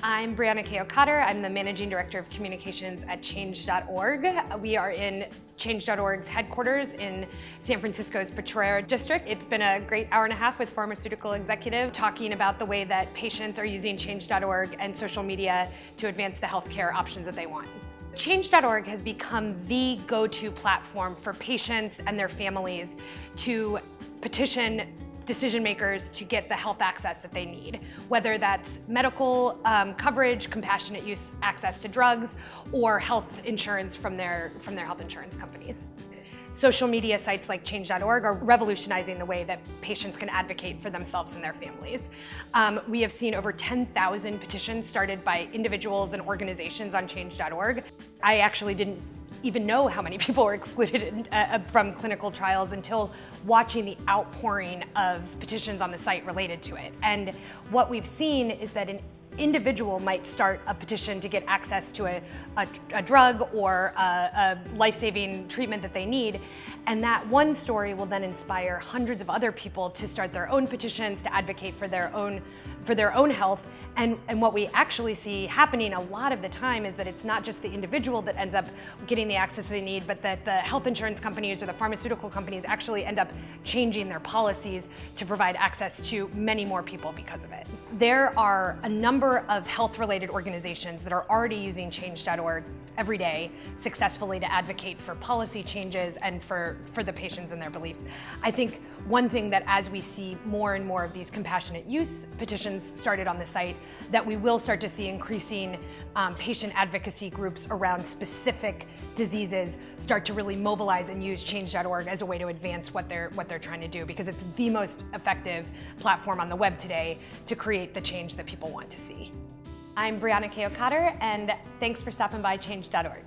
I'm Brianna Cayo-Cotter. I'm the Managing Director of Communications at Change.org. We are in Change.org's headquarters in San Francisco's Potrero district. It's been a great hour and a half with pharmaceutical executive talking about the way that patients are using Change.org and social media to advance the healthcare options that they want. Change.org has become the go-to platform for patients and their families to petition decision makers to get the health access that they need, whether that's medical coverage, compassionate use access to drugs, or health insurance from their health insurance companies. Social media sites like Change.org are revolutionizing the way that patients can advocate for themselves and their families. We have seen over 10,000 petitions started by individuals and organizations on Change.org. I actually didn't even know how many people were excluded from clinical trials until watching the outpouring of petitions on the site related to it. And what we've seen is that an individual might start a petition to get access to a drug or a life-saving treatment that they need, and that one story will then inspire hundreds of other people to start their own petitions to advocate for their own health. And what we actually see happening a lot of the time is that it's not just the individual that ends up getting the access they need, but that the health insurance companies or the pharmaceutical companies actually end up changing their policies to provide access to many more people because of it. There are a number of health-related organizations that are already using Change.org every day successfully to advocate for policy changes and for the patients and their belief. I think one thing that as we see more and more of these compassionate use petitions started on the site, that we will start to see increasing patient advocacy groups around specific diseases start to really mobilize and use Change.org as a way to advance what they're trying to do, because it's the most effective platform on the web today to create the change that people want to see. I'm Brianna Cayo-Cotter, and thanks for stopping by Change.org.